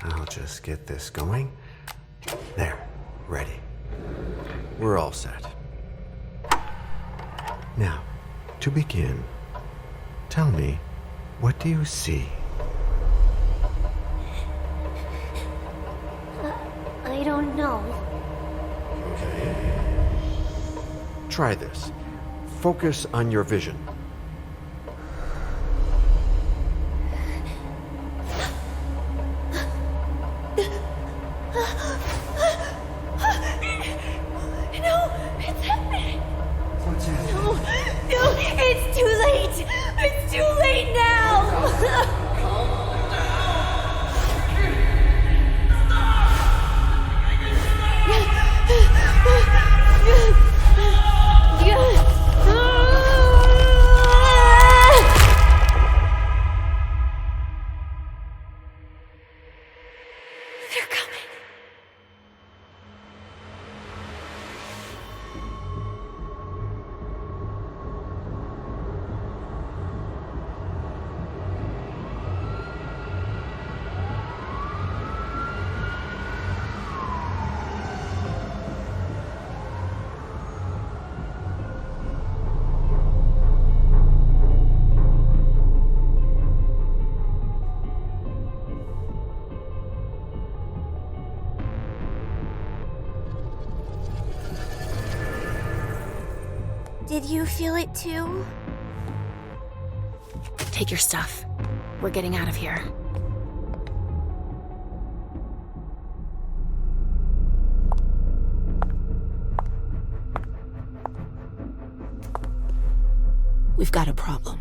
I'll just get this going. There, ready. We're all set. Now, to begin, tell me, what do you see? I don't know. Okay. Try this. Focus on your vision. No, it's happening. What's happening? No, it's too late. It's too late now. They're coming. Did you feel it too? Take your stuff. We're getting out of here. We've got a problem.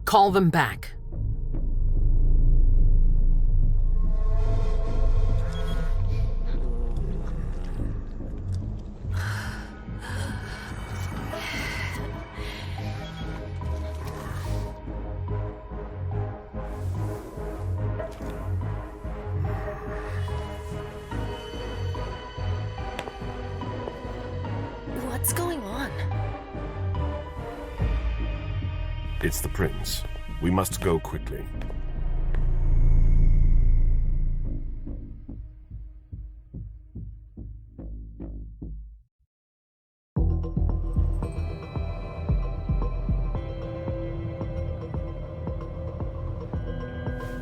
Call them back. What's going on? It's the prince. We must go quickly.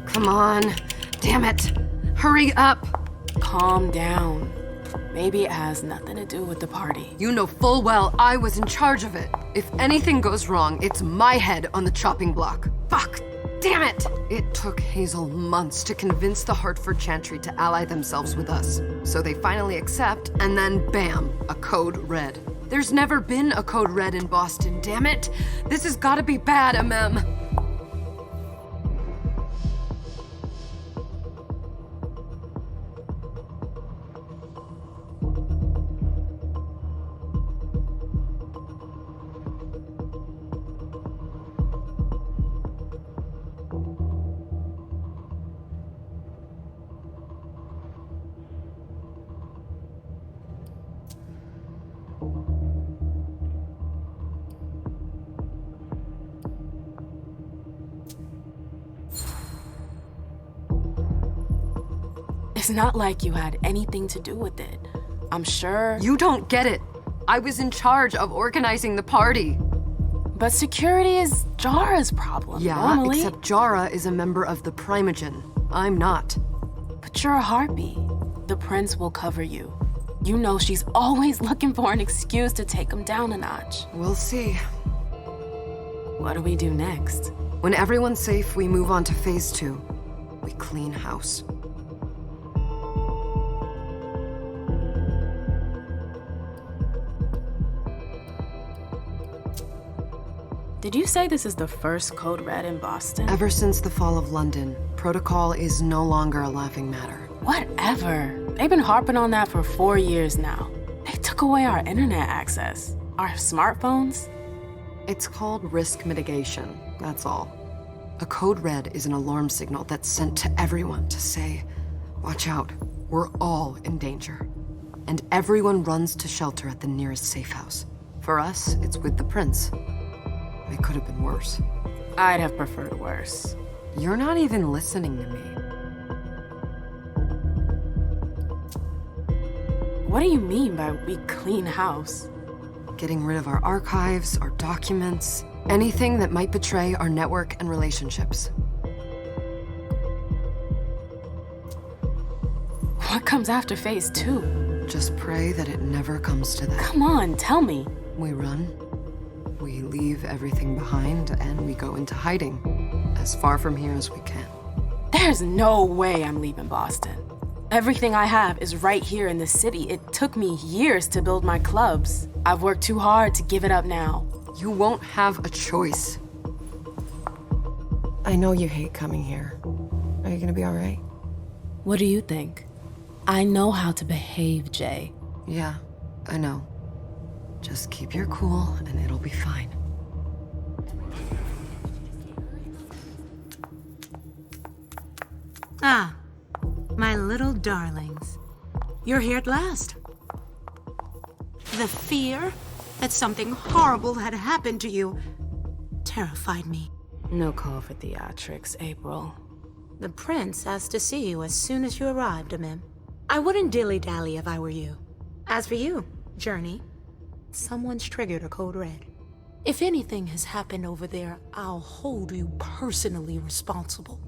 Come on. Damn it. Hurry up. Calm down. Maybe it has nothing to do with the party. You know full well I was in charge of it. If anything goes wrong, it's my head on the chopping block. Fuck! Damn it! It took Hazel months to convince the Hartford Chantry to ally themselves with us. So they finally accept, and then bam, a code red. There's never been a code red in Boston, damn it! This has gotta be bad, MM. It's not like you had anything to do with it. I'm sure. You don't get it. I was in charge of organizing the party. But security is Jara's problem, Yeah, normally. except Jara is a member of the Primogen. I'm not. But you're a harpy. The prince will cover you. You know she's always looking for an excuse to take him down a notch. We'll see. What do we do next? When everyone's safe, we move on to phase 2. We clean house. Did you say this is the first code red in Boston? Ever since the fall of London, protocol is no longer a laughing matter. Whatever. They've been harping on that for 4 years now. They took away our internet access. Our smartphones. It's called risk mitigation, that's all. A code red is an alarm signal that's sent to everyone to say, watch out, we're all in danger. And everyone runs to shelter at the nearest safe house. For us, it's with the prince. It could have been worse. I'd have preferred worse. You're not even listening to me. What do you mean by we clean house? Getting rid of our archives, our documents, anything that might betray our network and relationships. What comes after phase 2? Just pray that it never comes to that. Come on, tell me. We run, we leave everything behind, and we go into hiding, as far from here as we can. There's no way I'm leaving Boston. Everything I have is right here in the city. It took me years to build my clubs. I've worked too hard to give it up now. You won't have a choice. I know you hate coming here. Are you gonna be all right? What do you think? I know how to behave, Jay. Yeah, I know. Just keep your cool and it'll be fine. Ah, my little darlings. You're here at last. The fear that something horrible had happened to you terrified me. No call for theatrics, April. The prince asked to see you as soon as you arrived, Amim. I wouldn't dilly-dally if I were you. As for you, Journey, someone's triggered a code red. If anything has happened over there, I'll hold you personally responsible.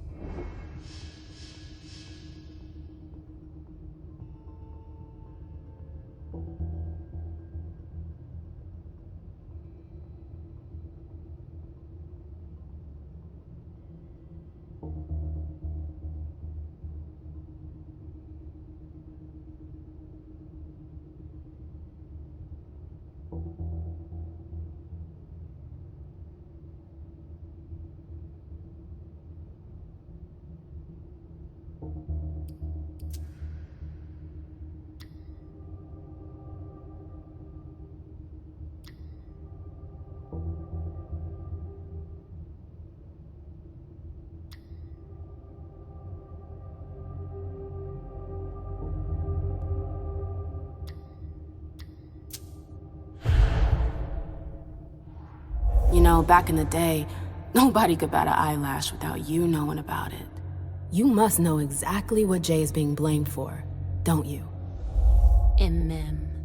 You know, back in the day, nobody could bat an eyelash without you knowing about it. You must know exactly what Jay is being blamed for, don't you? Imem.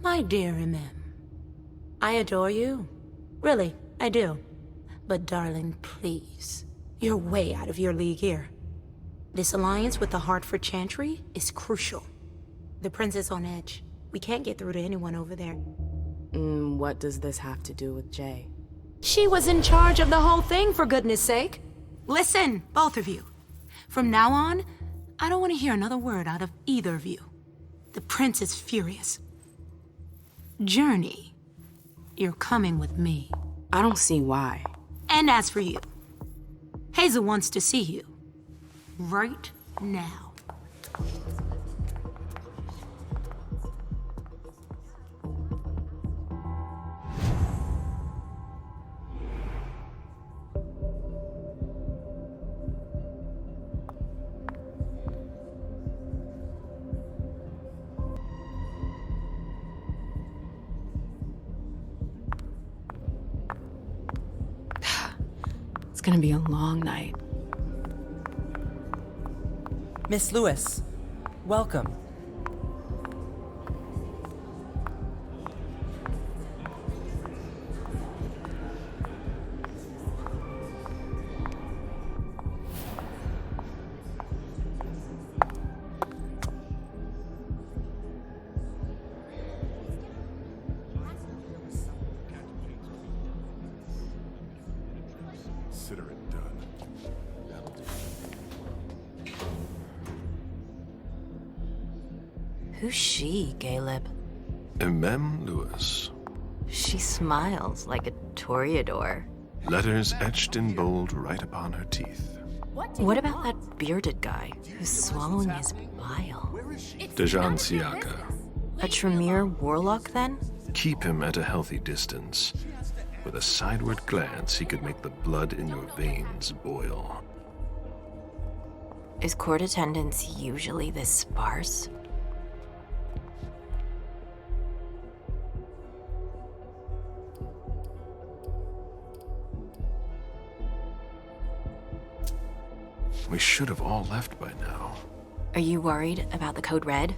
My dear Imem. I adore you. Really, I do. But darling, please. You're way out of your league here. This alliance with the Hartford Chantry is crucial. The prince is on edge. We can't get through to anyone over there. What does this have to do with Jay? She was in charge of the whole thing, for goodness sake. Listen, both of you. From now on, I don't want to hear another word out of either of you. The prince is furious. Journey, you're coming with me. I don't see why. And as for you, Hazel wants to see you. Right now. It's gonna be a long night. Miss Lewis, welcome. Consider it done. That'll do. Who's she, Caleb? Mem Lewis. She smiles like a toreador. Letters etched in bold right upon her teeth. What about that bearded guy who's swallowing his bile? Dejan Siaka. A Tremere warlock, then? Keep him at a healthy distance. With a sideward glance, he could make the blood in your veins boil. Is court attendance usually this sparse? We should have all left by now. Are you worried about the Code Red?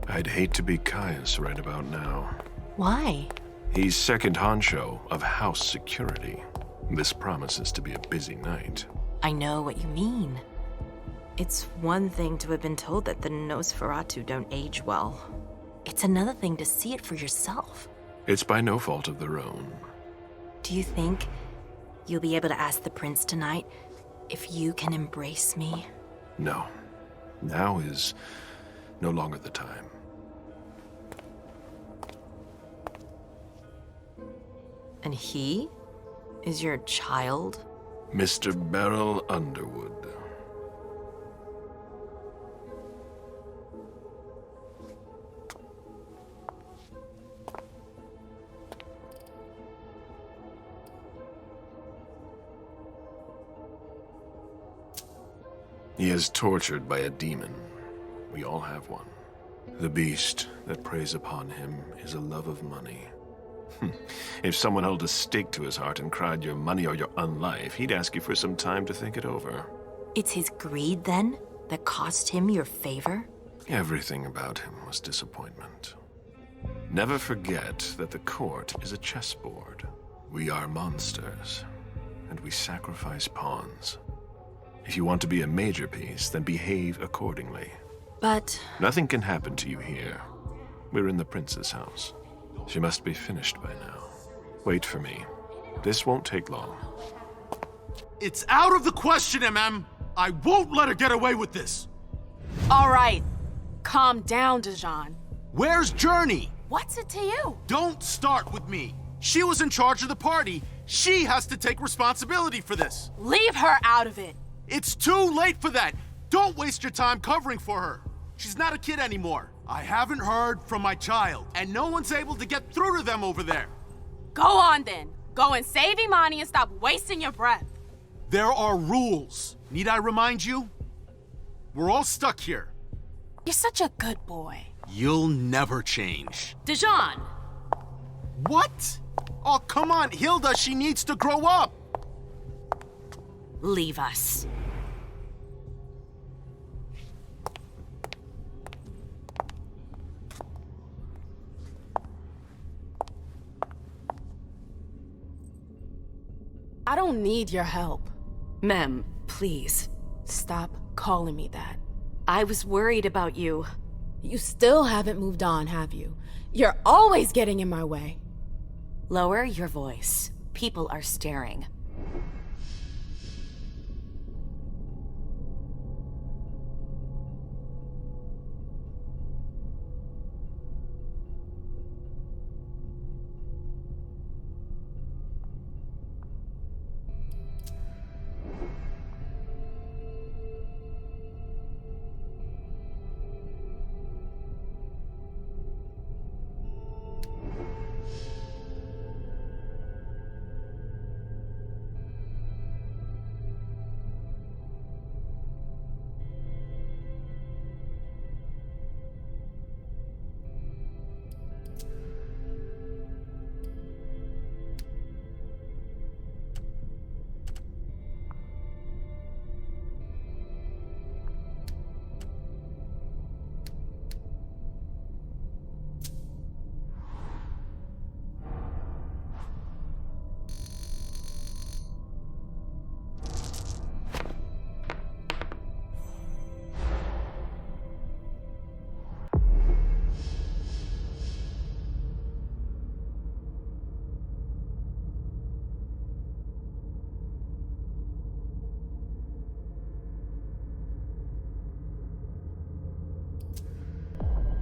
I'd hate to be Caius right about now. Why? He's second honcho of house security. This promises to be a busy night. I know what you mean. It's one thing to have been told that the Nosferatu don't age well. It's another thing to see it for yourself. It's by no fault of their own. Do you think you'll be able to ask the prince tonight if you can embrace me? No. Now is no longer the time. And he is your child? Mr. Beryl Underwood. He is tortured by a demon. We all have one. The beast that preys upon him is a love of money. If someone held a stake to his heart and cried your money or your unlife, he'd ask you for some time to think it over. It's his greed, then, that cost him your favor? Everything about him was disappointment. Never forget that the court is a chessboard. We are monsters, and we sacrifice pawns. If you want to be a major piece, then behave accordingly. But... Nothing can happen to you here. We're in the prince's house. She must be finished by now. Wait for me. This won't take long. It's out of the question, MM! I won't let her get away with this! All right. Calm down, Dijon. Where's Journey? What's it to you? Don't start with me. She was in charge of the party. She has to take responsibility for this. Leave her out of it. It's too late for that. Don't waste your time covering for her. She's not a kid anymore. I haven't heard from my child, and no one's able to get through to them over there. Go on then. Go and save Imani and stop wasting your breath. There are rules. Need I remind you? We're all stuck here. You're such a good boy. You'll never change. Dijon! What? Oh, come on, Hilda, she needs to grow up. Leave us. I don't need your help. Mem, please. Stop calling me that. I was worried about you. You still haven't moved on, have you? You're always getting in my way. Lower your voice. People are staring.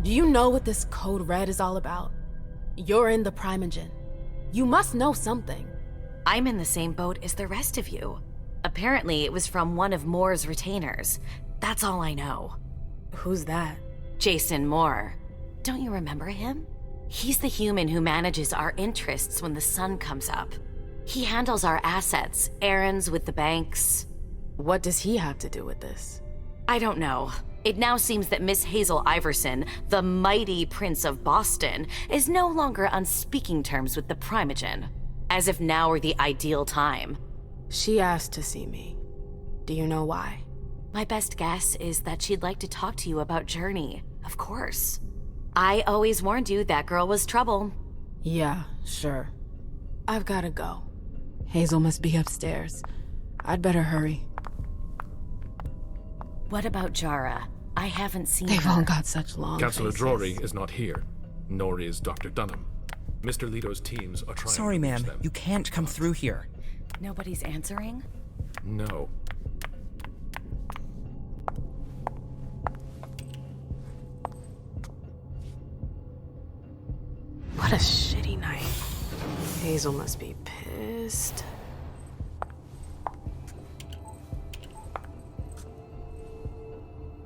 Do you know what this Code Red is all about? You're in the Primogen. You must know something. I'm in the same boat as the rest of you. Apparently, it was from one of Moore's retainers. That's all I know. Who's that? Jason Moore. Don't you remember him? He's the human who manages our interests when the sun comes up. He handles our assets, errands with the banks. What does he have to do with this? I don't know. It now seems that Miss Hazel Iverson, the mighty Prince of Boston, is no longer on speaking terms with the Primogen, as if now were the ideal time. She asked to see me. Do you know why? My best guess is that she'd like to talk to you about Journey, of course. I always warned you that girl was trouble. Yeah, sure. I've gotta go. Hazel must be upstairs. I'd better hurry. What about Jara? I haven't seen They've her. all got such long Councillor faces. Drury is not here, nor is Dr. Dunham. Mr. Leto's teams are trying Sorry, to reach ma'am. them. You can't come through here. Nobody's answering? No. What a shitty night. Hazel must be pissed.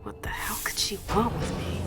What the hell could she want with me?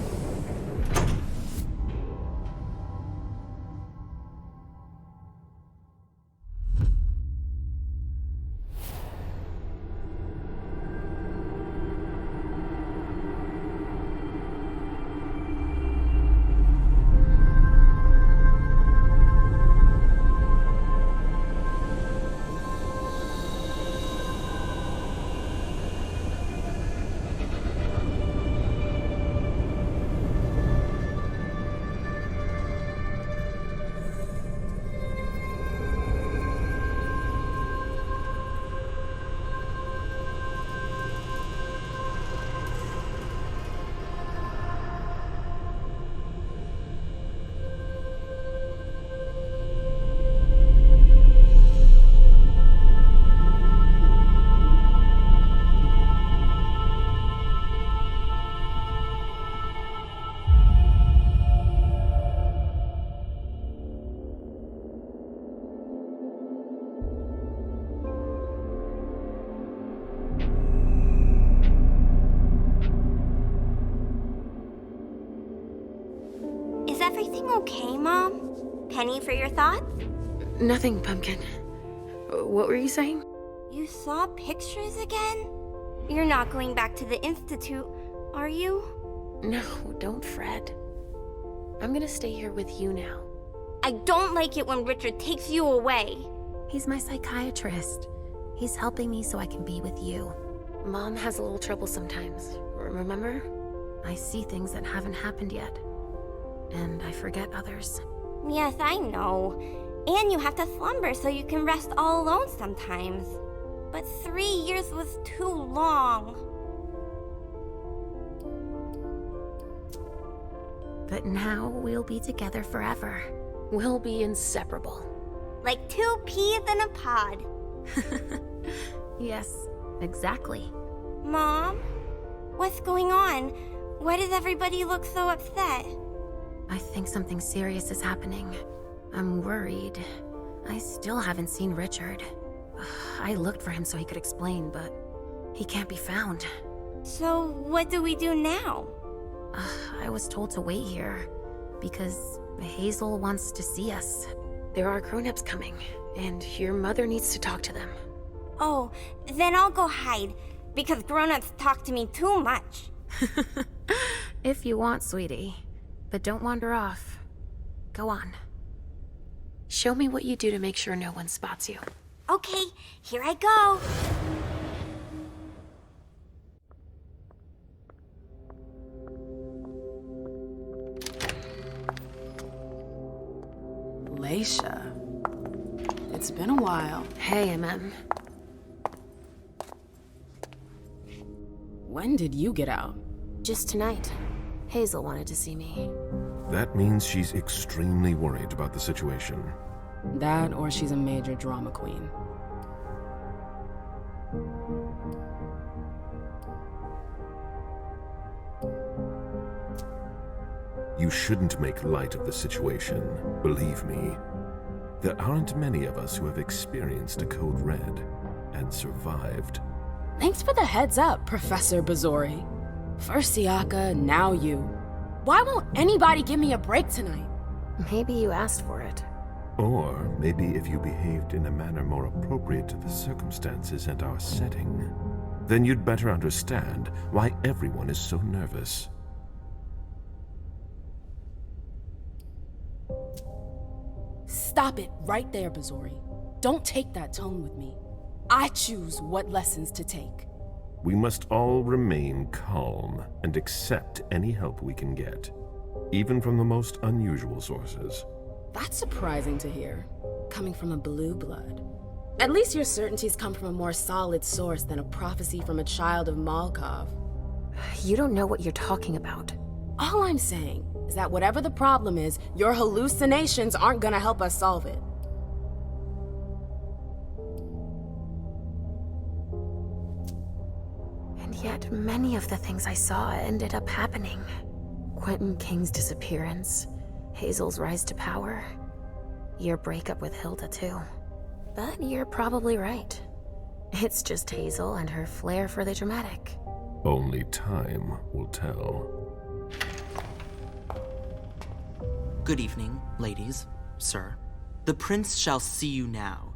Is everything okay, Mom? Penny for your thoughts? Nothing, Pumpkin. What were you saying? You saw pictures again? You're not going back to the Institute, are you? No, don't fret. I'm gonna stay here with you now. I don't like it when Richard takes you away. He's my psychiatrist. He's helping me so I can be with you. Mom has a little trouble sometimes, remember? I see things that haven't happened yet. And I forget others. Yes, I know. And you have to slumber so you can rest all alone sometimes. But 3 years was too long. But now we'll be together forever. We'll be inseparable. Like 2 peas in a pod. Yes, exactly. Mom? What's going on? Why does everybody look so upset? I think something serious is happening. I'm worried. I still haven't seen Richard. I looked for him so he could explain, but he can't be found. So what do we do now? I was told to wait here because Hazel wants to see us. There are grown-ups coming, and your mother needs to talk to them. Oh, then I'll go hide, because grown-ups talk to me too much. If you want, sweetie. But don't wander off. Go on. Show me what you do to make sure no one spots you. Okay, here I go. Leisha. It's been a while. Hey, MM. When did you get out? Just tonight. Hazel wanted to see me. That means she's extremely worried about the situation. That or she's a major drama queen. You shouldn't make light of the situation, believe me. There aren't many of us who have experienced a code red and survived. Thanks for the heads up, Professor Bazori. First Siaka, now you. Why won't anybody give me a break tonight? Maybe you asked for it. Or maybe if you behaved in a manner more appropriate to the circumstances and our setting, then you'd better understand why everyone is so nervous. Stop it right there, Bazori. Don't take that tone with me. I choose what lessons to take. We must all remain calm and accept any help we can get, even from the most unusual sources. That's surprising to hear, coming from a blue blood. At least your certainties come from a more solid source than a prophecy from a child of Malkov. You don't know what you're talking about. All I'm saying is that whatever the problem is, your hallucinations aren't gonna help us solve it. And yet, many of the things I saw ended up happening. Quentin King's disappearance, Hazel's rise to power, your breakup with Hilda too. But you're probably right. It's just Hazel and her flair for the dramatic. Only time will tell. Good evening, ladies, sir. The prince shall see you now.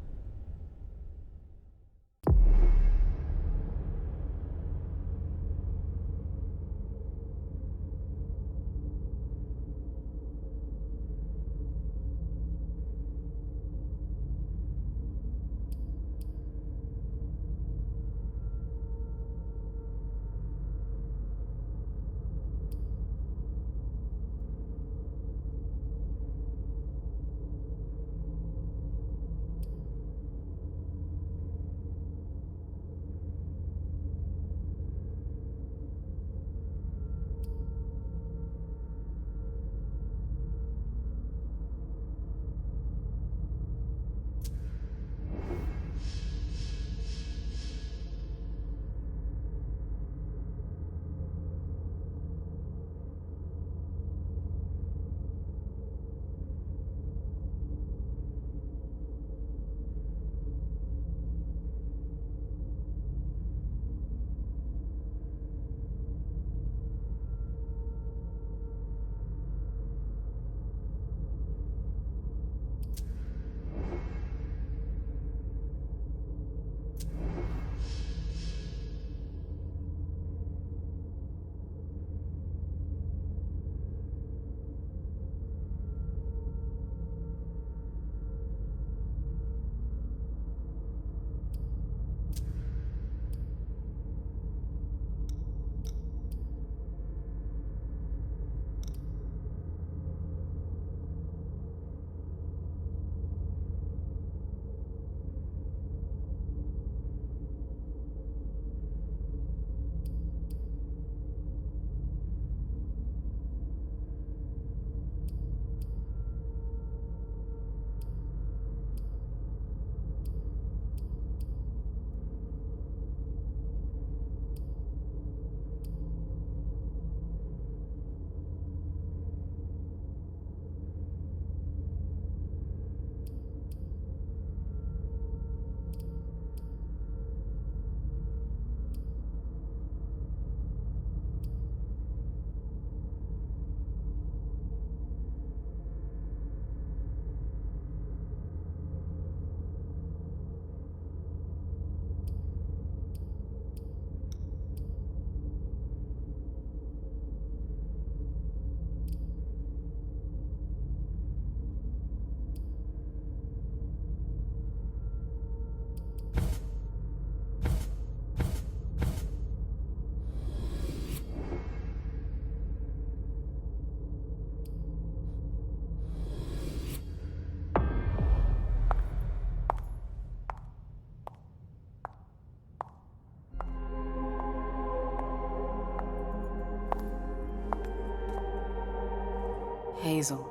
Hazel.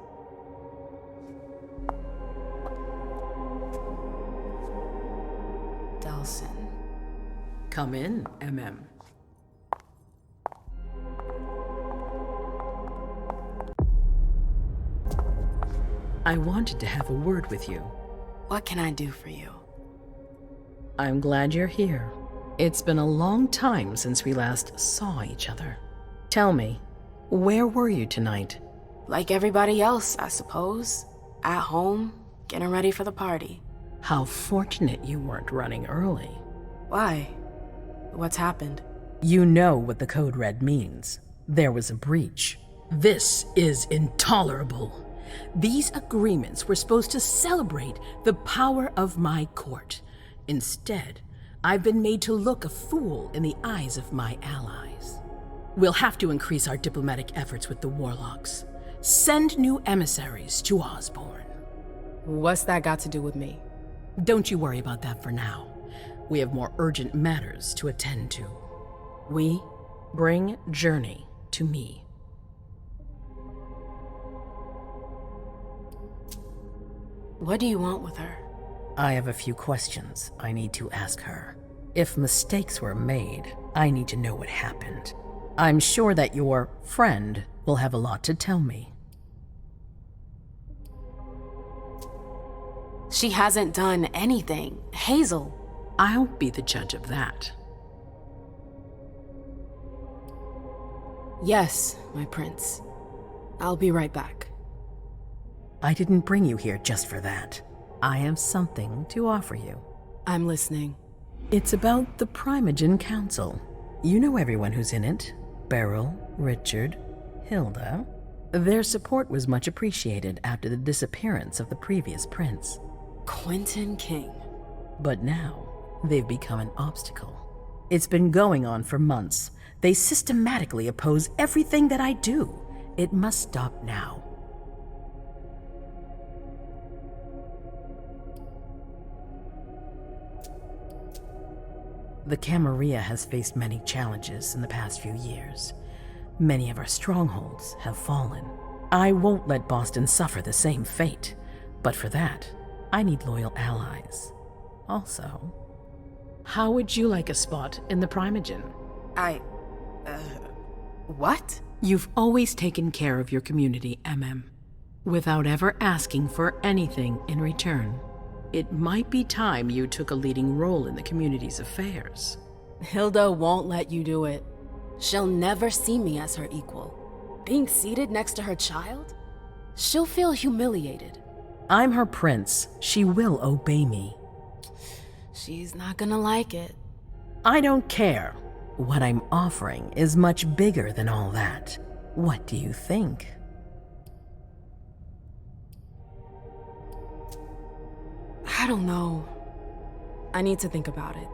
Delson. Come in, MM. I wanted to have a word with you. What can I do for you? I'm glad you're here. It's been a long time since we last saw each other. Tell me, where were you tonight? Like everybody else, I suppose. At home, getting ready for the party. How fortunate you weren't running early. Why? What's happened? You know what the Code Red means. There was a breach. This is intolerable. These agreements were supposed to celebrate the power of my court. Instead, I've been made to look a fool in the eyes of my allies. We'll have to increase our diplomatic efforts with the warlocks. Send new emissaries to Osborne. What's that got to do with me? Don't you worry about that for now. We have more urgent matters to attend to. We bring Journey to me. What do you want with her? I have a few questions I need to ask her. If mistakes were made, I need to know what happened. I'm sure that your friend will have a lot to tell me. She hasn't done anything. Hazel. I'll be the judge of that. Yes, my prince. I'll be right back. I didn't bring you here just for that. I have something to offer you. I'm listening. It's about the Primogen Council. You know everyone who's in it. Beryl, Richard, Hilda. Their support was much appreciated after the disappearance of the previous prince. Quentin King. But now, they've become an obstacle. It's been going on for months. They systematically oppose everything that I do. It must stop now. The Camarilla has faced many challenges in the past few years. Many of our strongholds have fallen. I won't let Boston suffer the same fate, but for that, I need loyal allies. Also, how would you like a spot in the Primogen? What? You've always taken care of your community, without ever asking for anything in return. It might be time you took a leading role in the community's affairs. Hilda won't let you do it. She'll never see me as her equal. Being seated next to her child? She'll feel humiliated. I'm her prince. She will obey me. She's not gonna like it. I don't care. What I'm offering is much bigger than all that. What do you think? I don't know. I need to think about it.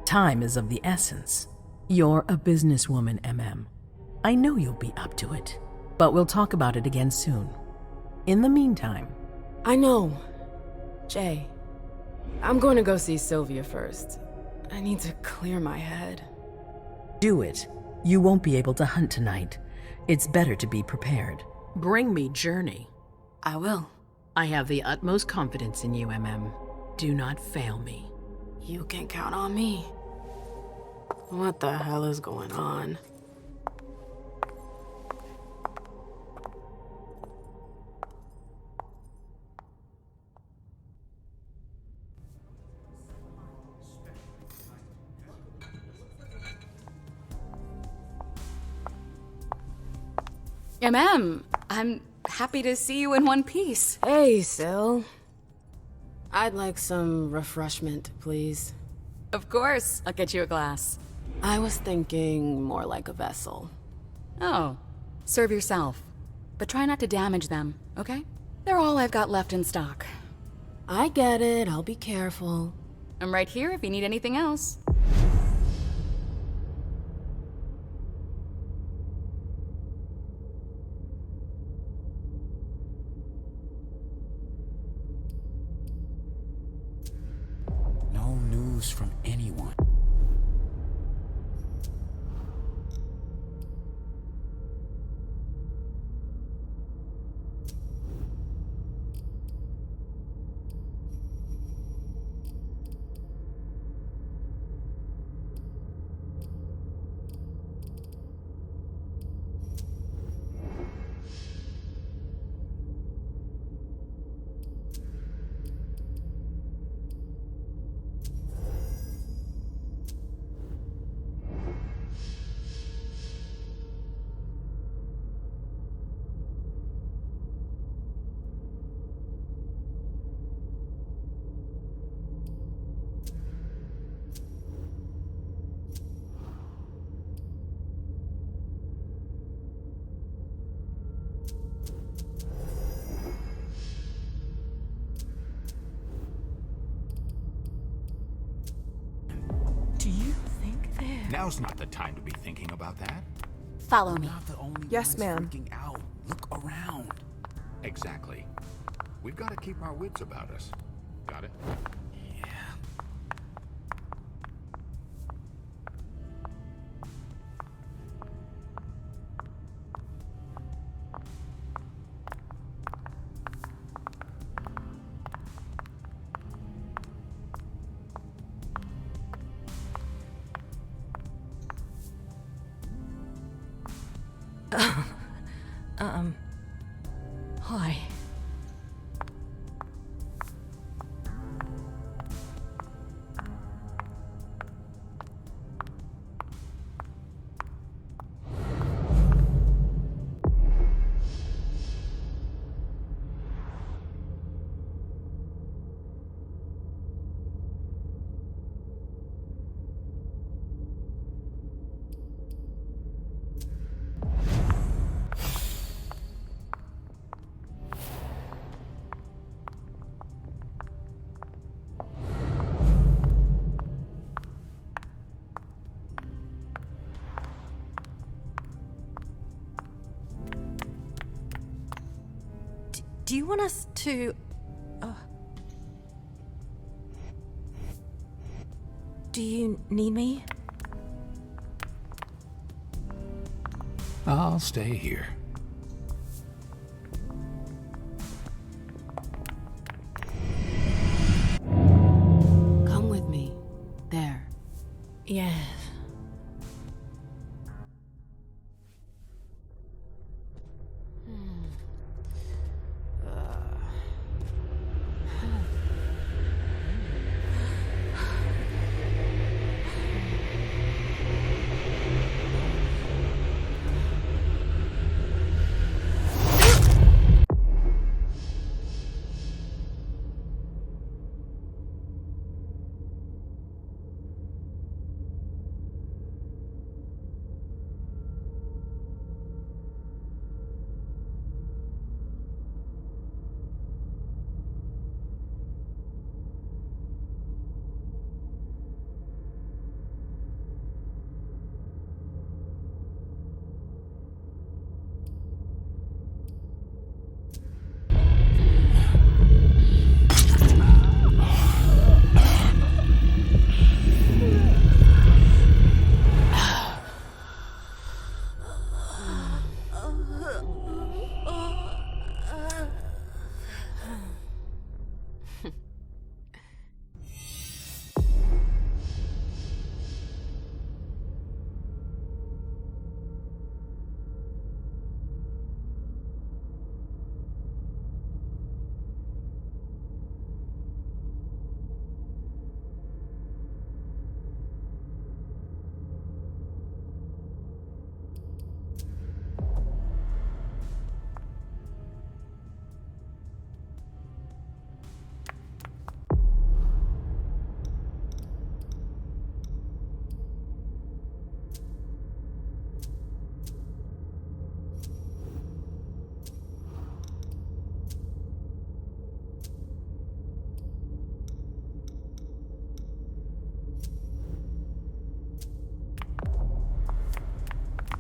Time is of the essence. You're a businesswoman, I know you'll be up to it, but we'll talk about it again soon. In the meantime... I know. Jay, I'm going to go see Sylvia first. I need to clear my head. Do it. You won't be able to hunt tonight. It's better to be prepared. Bring me Journey. I will. I have the utmost confidence in you, Do not fail me. You can count on me. What the hell is going on? I'm happy to see you in one piece. Hey, Syl. I'd like some refreshment, please. Of course, I'll get you a glass. I was thinking more like a vessel. Oh, serve yourself. But try not to damage them, okay? They're all I've got left in stock. I get it, I'll be careful. I'm right here if you need anything else. No news from anyone. Now's not the time to be thinking about that. Follow me. Not the only Yes, ones ma'am. freaking out. Look around. Exactly. We've got to keep our wits about us. Got it? Yeah. Hi. Do you want us to... Do you need me? I'll stay here. Come with me. There. Yes.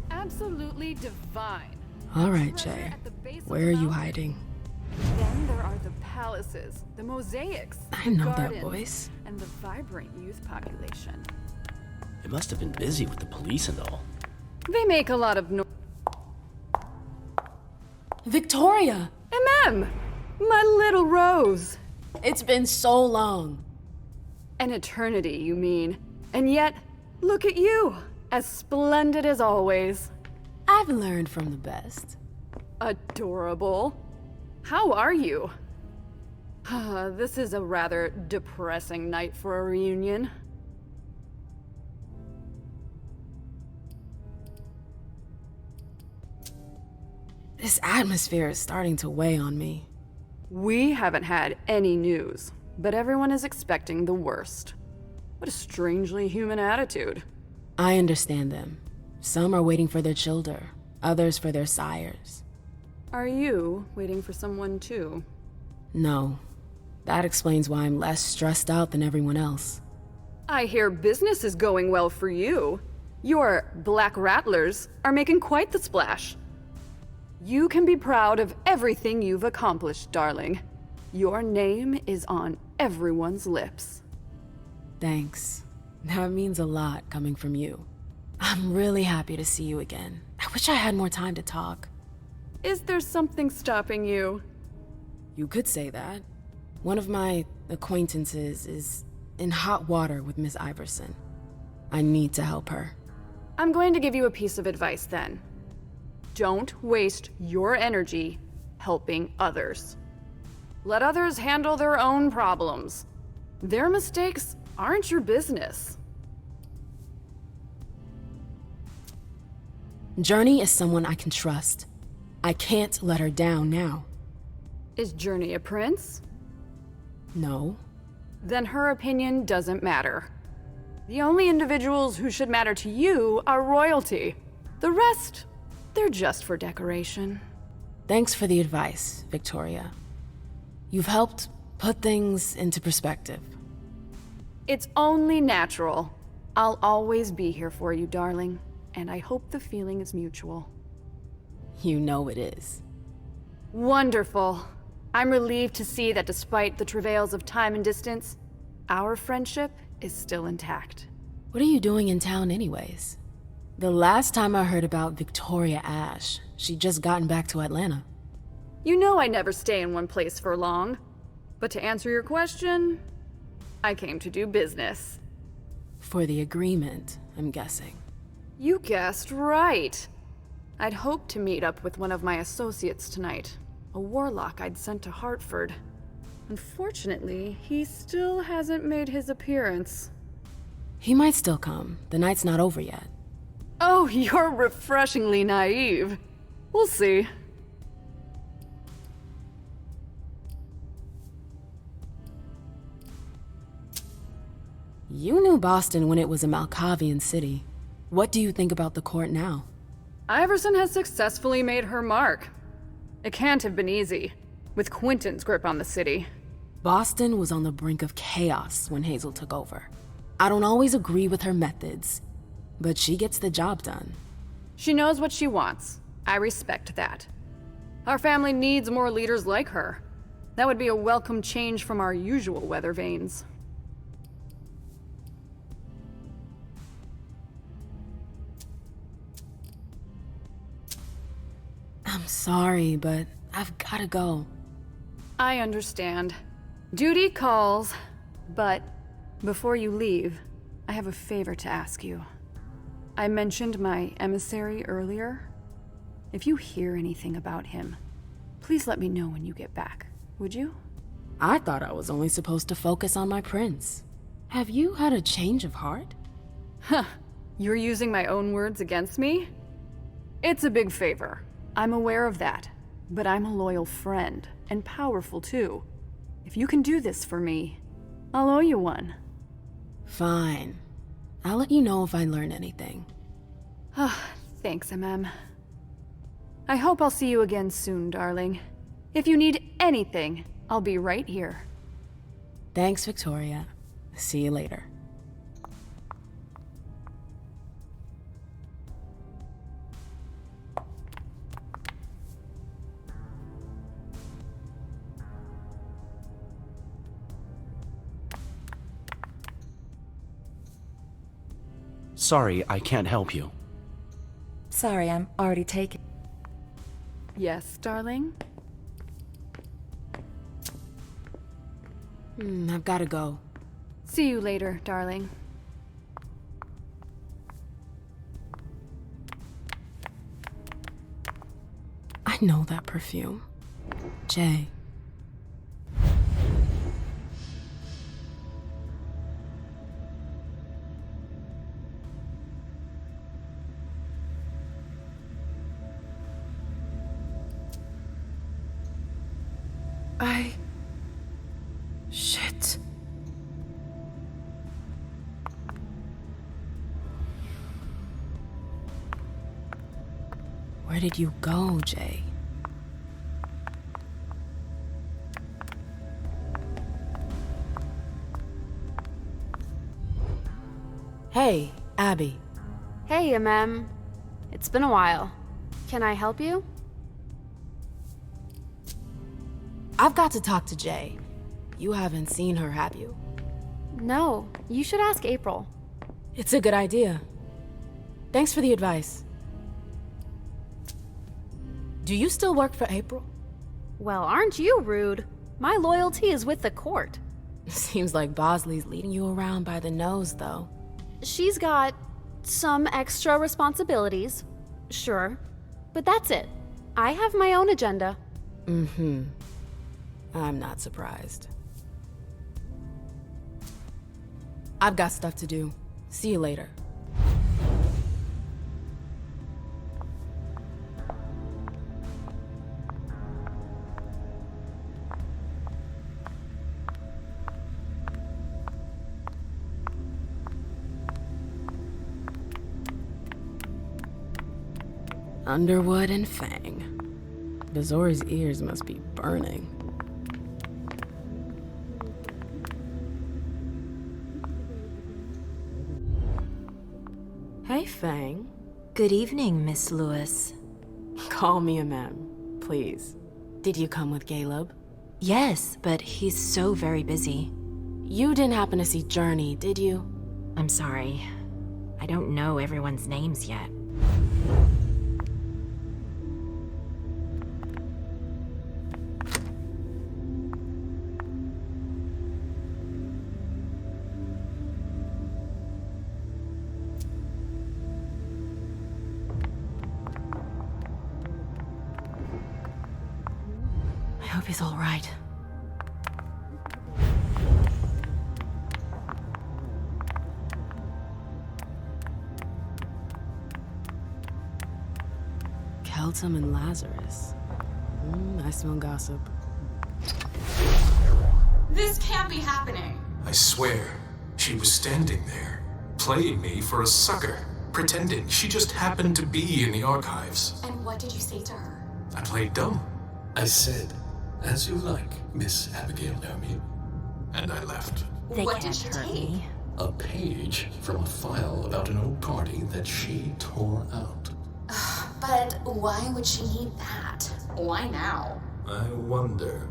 Absolutely divine. All right, Jay. Where are you hiding? Then there are the palaces, the mosaics, I know that gardens, voice. and the vibrant youth population. It must have been busy with the police and all. They make a lot of noise. Victoria! My little Rose! It's been so long. An eternity, you mean. And yet, look at you! As splendid as always. I've learned from the best. Adorable. How are you? This is a rather depressing night for a reunion. This atmosphere is starting to weigh on me. We haven't had any news, but everyone is expecting the worst. What a strangely human attitude. I understand them. Some are waiting for their children, others for their sires. Are you waiting for someone too? No. That explains why I'm less stressed out than everyone else. I hear business is going well for you. Your black rattlers are making quite the splash. You can be proud of everything you've accomplished, darling. Your name is on everyone's lips. Thanks. That means a lot coming from you. I'm really happy to see you again. I wish I had more time to talk. Is there something stopping you? You could say that. One of my acquaintances is in hot water with Miss Iverson. I need to help her. I'm going to give you a piece of advice then. Don't waste your energy helping others. Let others handle their own problems. Their mistakes aren't your business. Journey is someone I can trust. I can't let her down now. Is Journey a prince? No. Then her opinion doesn't matter. The only individuals who should matter to you are royalty. The rest, they're just for decoration. Thanks for the advice, Victoria. You've helped put things into perspective. It's only natural. I'll always be here for you, darling, and I hope the feeling is mutual. You know it is. Wonderful. I'm relieved to see that despite the travails of time and distance, our friendship is still intact. What are you doing in town anyways? The last time I heard about Victoria Ash, she'd just gotten back to Atlanta. You know I never stay in one place for long. But to answer your question, I came to do business. For the agreement, I'm guessing. You guessed right. I'd hoped to meet up with one of my associates tonight, a warlock I'd sent to Hartford. Unfortunately, he still hasn't made his appearance. He might still come. The night's not over yet. Oh, you're refreshingly naive. We'll see. You knew Boston when it was a Malkavian city. What do you think about the court now? Iverson has successfully made her mark. It can't have been easy, with Quentin's grip on the city. Boston was on the brink of chaos when Hazel took over. I don't always agree with her methods, but she gets the job done. She knows what she wants. I respect that. Our family needs more leaders like her. That would be a welcome change from our usual weather vanes. I'm sorry, but I've gotta go. I understand. Duty calls, but before you leave, I have a favor to ask you. I mentioned my emissary earlier. If you hear anything about him, please let me know when you get back, would you? I thought I was only supposed to focus on my prince. Have you had a change of heart? Huh, you're using my own words against me? It's a big favor. I'm aware of that, but I'm a loyal friend, and powerful too. If you can do this for me, I'll owe you one. Fine. I'll let you know if I learn anything. Thanks, MM. I hope I'll see you again soon, darling. If you need anything, I'll be right here. Thanks, Victoria. See you later. Sorry, I can't help you. Sorry, I'm already taken. Yes, darling? I've gotta go. See you later, darling. I know that perfume. Jay. Shit. Where did you go, Jay? Hey, Abby. Hey, Mem. It's been a while. Can I help you? I've got to talk to Jay. You haven't seen her, have you? No, you should ask April. It's a good idea. Thanks for the advice. Do you still work for April? Well, aren't you rude? My loyalty is with the court. Seems like Bosley's leading you around by the nose, though. She's got some extra responsibilities, sure, but that's it. I have my own agenda. Mm-hmm. I'm not surprised. I've got stuff to do. See you later. Underwood and Fang. Bazor's ears must be burning. Hey, Fang. Good evening, Miss Lewis. Call me a ma'am, please. Did you come with Caleb? Yes, but he's so very busy. You didn't happen to see Journey, did you? I'm sorry. I don't know everyone's names yet. I hope he's all right. Keltum and Lazarus. I smell gossip. This can't be happening. I swear, she was standing there, playing me for a sucker, pretending she just happened to be in the archives. And what did you say to her? I played dumb. I said, "As you like, Miss Abigail Naomi." And I left. What did she take? A page from a file about an old party that she tore out. But why would she need that? Why now? I wonder.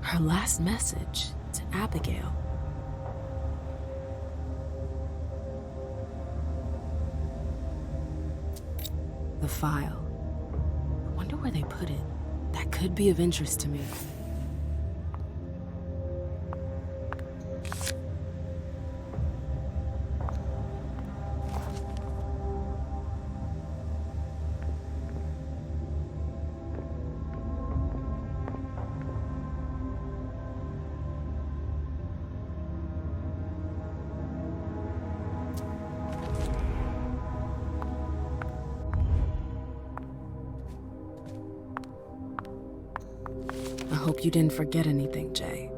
Her last message to Abigail. The file. I wonder where they put it. That could be of interest to me. I hope you didn't forget anything, Jay.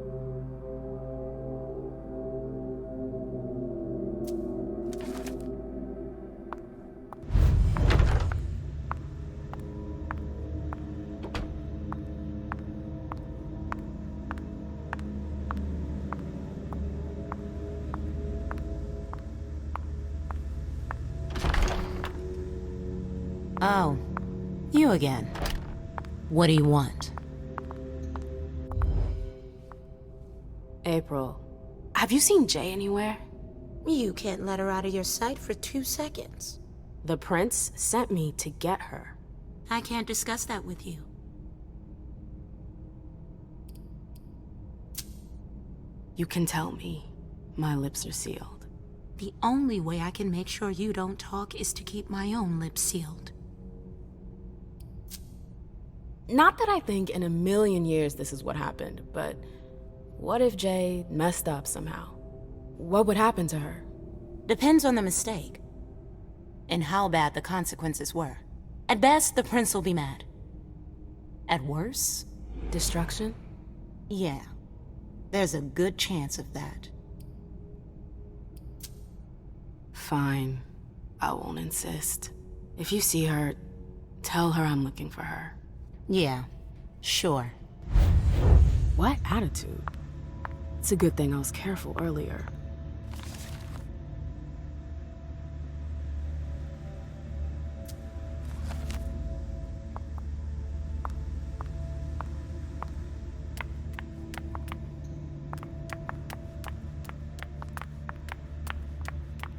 Oh, you again. What do you want? April, have you seen Jay anywhere? You can't let her out of your sight for 2 seconds. The prince sent me to get her. I can't discuss that with you. You can tell me. My lips are sealed. The only way I can make sure you don't talk is to keep my own lips sealed. Not that I think in a million years this is what happened, but what if Jay messed up somehow? What would happen to her? Depends on the mistake. And how bad the consequences were. At best, the prince will be mad. At worst, Destruction? Yeah. There's a good chance of that. Fine. I won't insist. If you see her, tell her I'm looking for her. Yeah, sure. What attitude? It's a good thing I was careful earlier.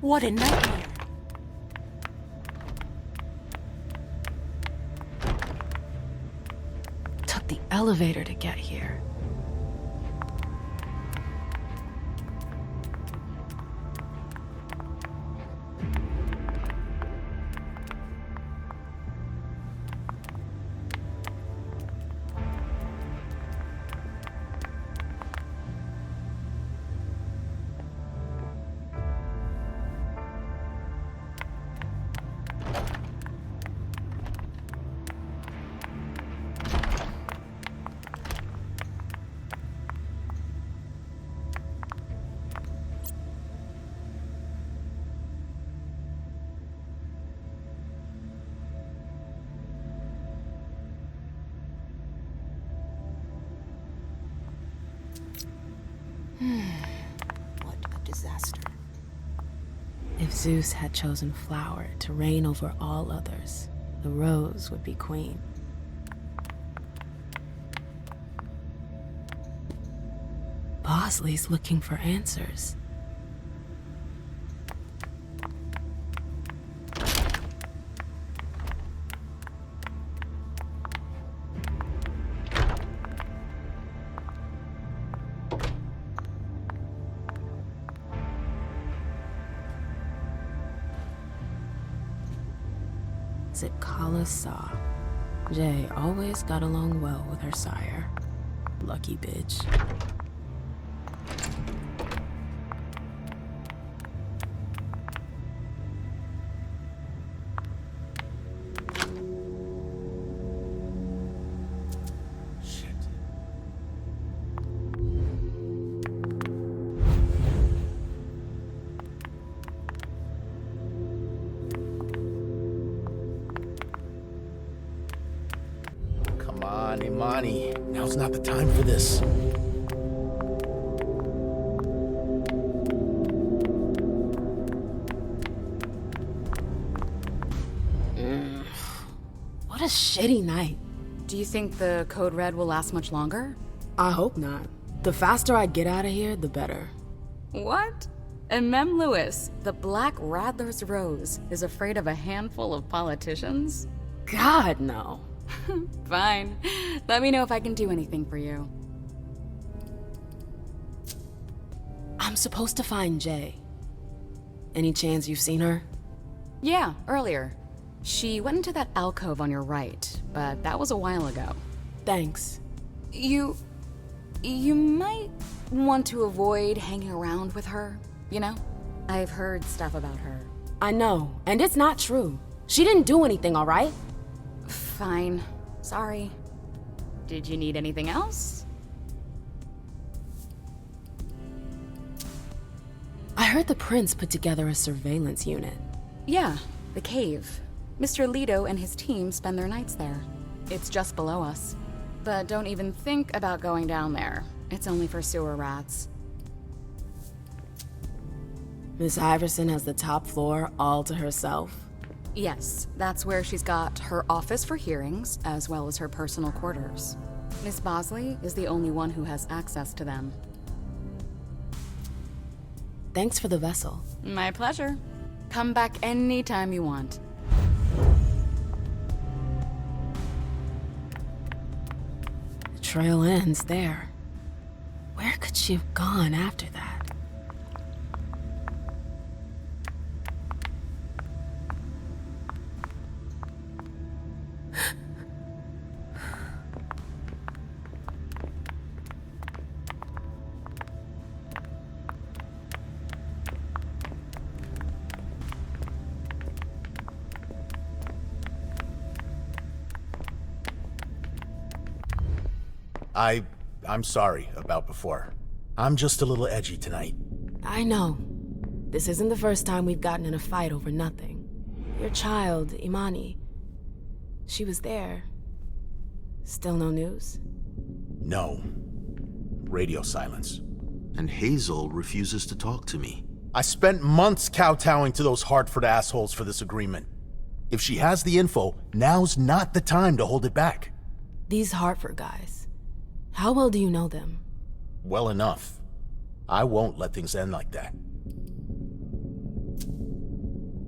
What a nightmare. Took the elevator to get here. What a disaster. If Zeus had chosen flower to reign over all others, the rose would be queen. Bosley's looking for answers. Zikala saw. Jay always got along well with her sire. Lucky bitch. Imani, now's not the time for this. What a shitty night. Do you think the Code Red will last much longer? I hope not. The faster I get out of here, the better. What? And Mem Lewis, the Black Rattler's Rose, is afraid of a handful of politicians? God, no. Fine. Let me know if I can do anything for you. I'm supposed to find Jay. Any chance you've seen her? Yeah, earlier. She went into that alcove on your right, but that was a while ago. Thanks. You might want to avoid hanging around with her, you know? I've heard stuff about her. I know, and it's not true. She didn't do anything, all right? Fine. Sorry. Did you need anything else? I heard the prince put together a surveillance unit. Yeah, the cave. Mr. Leto and his team spend their nights there. It's just below us. But don't even think about going down there. It's only for sewer rats. Miss Iverson has the top floor all to herself. Yes, that's where she's got her office for hearings, as well as her personal quarters. Miss Bosley is the only one who has access to them. Thanks for the vessel. My pleasure. Come back anytime you want. The trail ends there. Where could she have gone after that? I'm sorry about before. I'm just a little edgy tonight. I know. This isn't the first time we've gotten in a fight over nothing. Your child, Imani, she was there. Still no news? No. Radio silence. And Hazel refuses to talk to me. I spent months kowtowing to those Hartford assholes for this agreement. If she has the info, now's not the time to hold it back. These Hartford guys, how well do you know them? Well enough. I won't let things end like that.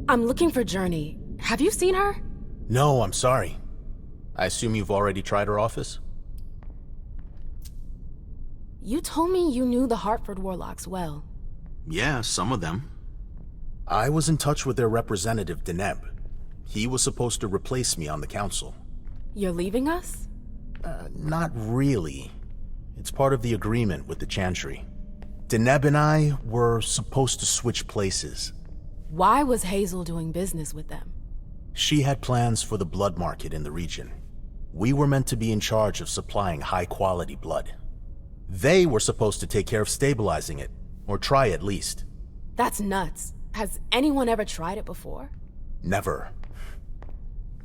I'm looking for Journey. Have you seen her? No, I'm sorry. I assume you've already tried her office? You told me you knew the Hartford Warlocks well. Yeah, some of them. I was in touch with their representative, Deneb. He was supposed to replace me on the council. You're leaving us? Not really. It's part of the agreement with the Chantry. Deneb and I were supposed to switch places. Why was Hazel doing business with them? She had plans for the blood market in the region. We were meant to be in charge of supplying high-quality blood. They were supposed to take care of stabilizing it, or try at least. That's nuts. Has anyone ever tried it before? Never.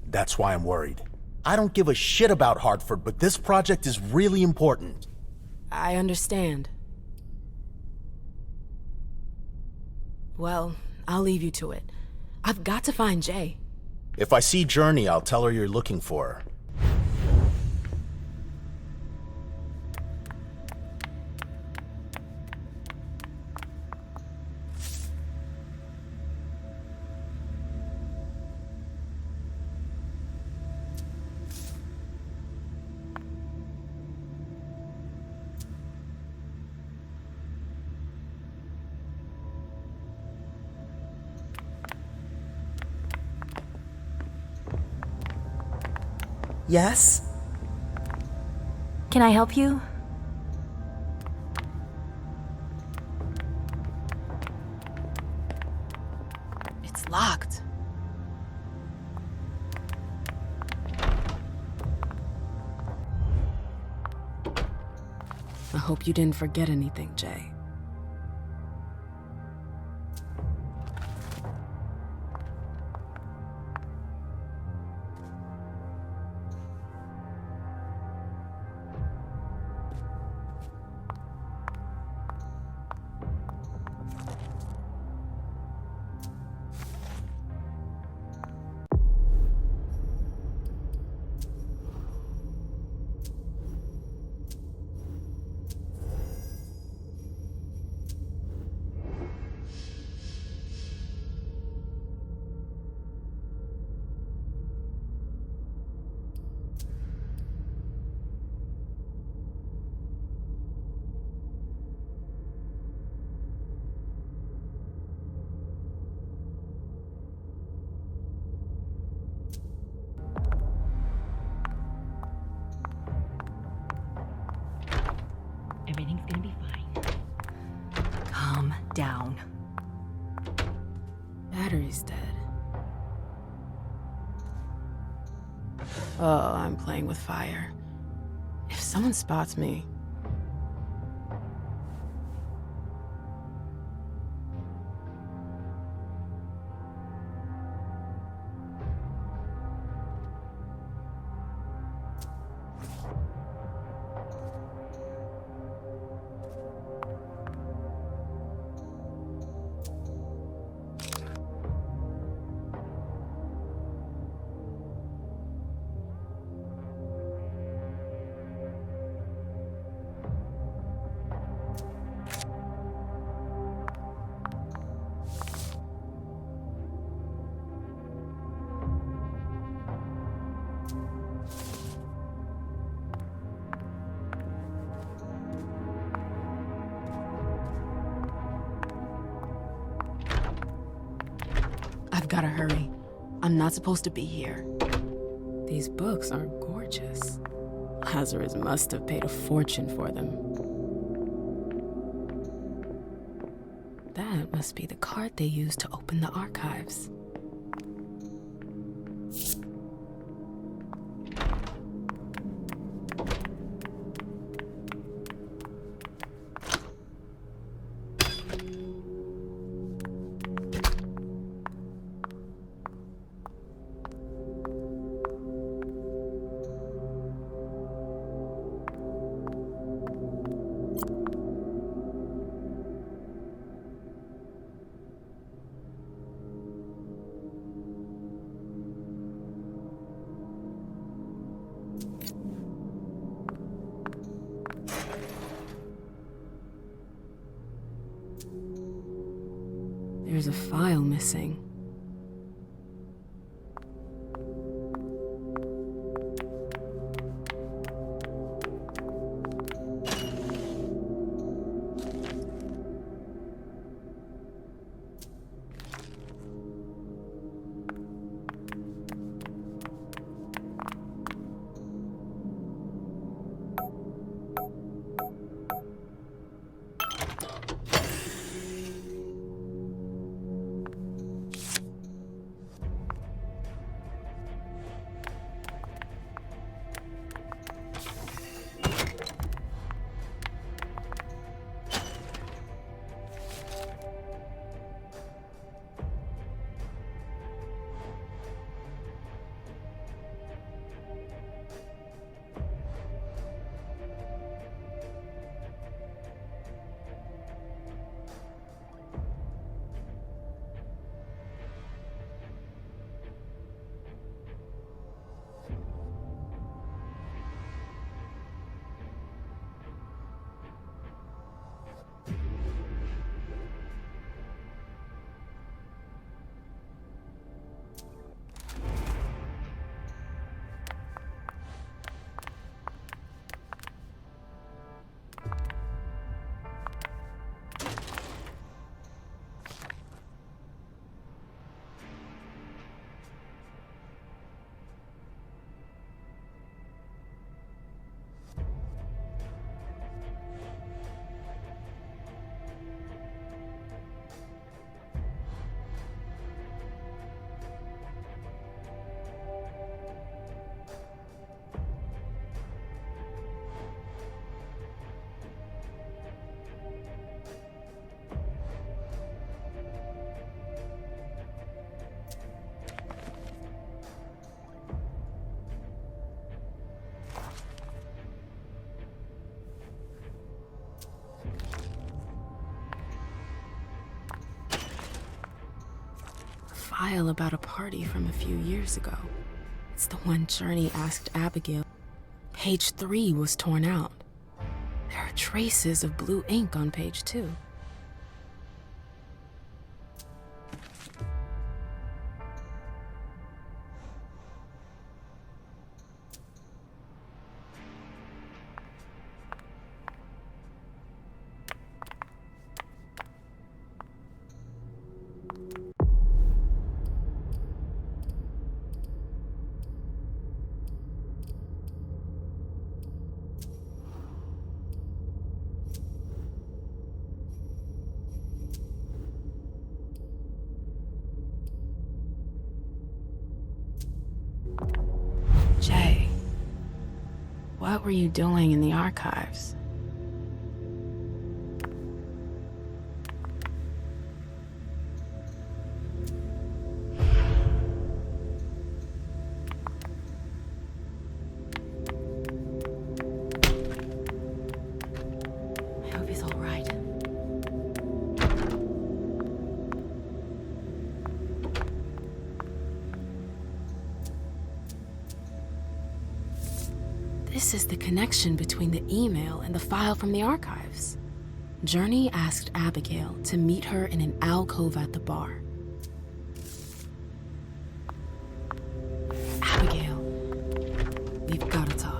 That's why I'm worried. I don't give a shit about Hartford, but this project is really important. I understand. Well, I'll leave you to it. I've got to find Jay. If I see Journey, I'll tell her you're looking for her. Yes? Can I help you? It's locked. I hope you didn't forget anything, Jay. Everything's gonna be fine. Calm down. Battery's dead. Oh, I'm playing with fire. If someone spots me... I've gotta hurry. I'm not supposed to be here. These books are gorgeous. Lazarus must have paid a fortune for them. That must be the card they used to open the archives. There's a file missing. File about a party from a few years ago. It's the one Journey asked Abigail. Page 3 was torn out. There are traces of blue ink on page 2. Jay, what were you doing in the archives? I hope he's all right. This is the connection between the email and the file from the archives. Journey asked Abigail to meet her in an alcove at the bar. Abigail, we've got to talk.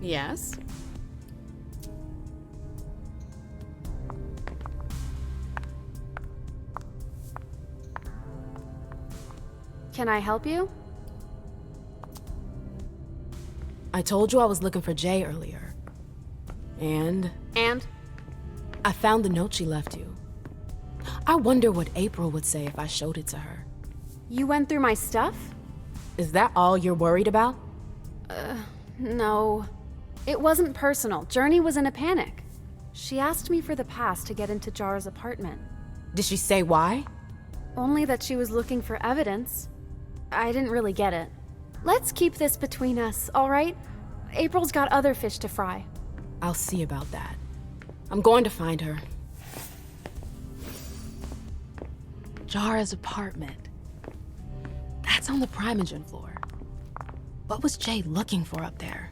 Yes? Can I help you? I told you I was looking for Jay earlier. And? I found the note she left you. I wonder what April would say if I showed it to her. You went through my stuff? Is that all you're worried about? No. It wasn't personal. Journey was in a panic. She asked me for the pass to get into Jar's apartment. Did she say why? Only that she was looking for evidence. I didn't really get it. Let's keep this between us, all right? April's got other fish to fry. I'll see about that. I'm going to find her. Jara's apartment. That's on the Primogen floor. What was Jay looking for up there?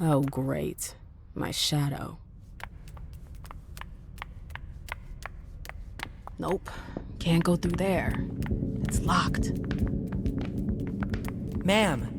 Oh, great. My shadow. Nope. Can't go through there. It's locked. Ma'am,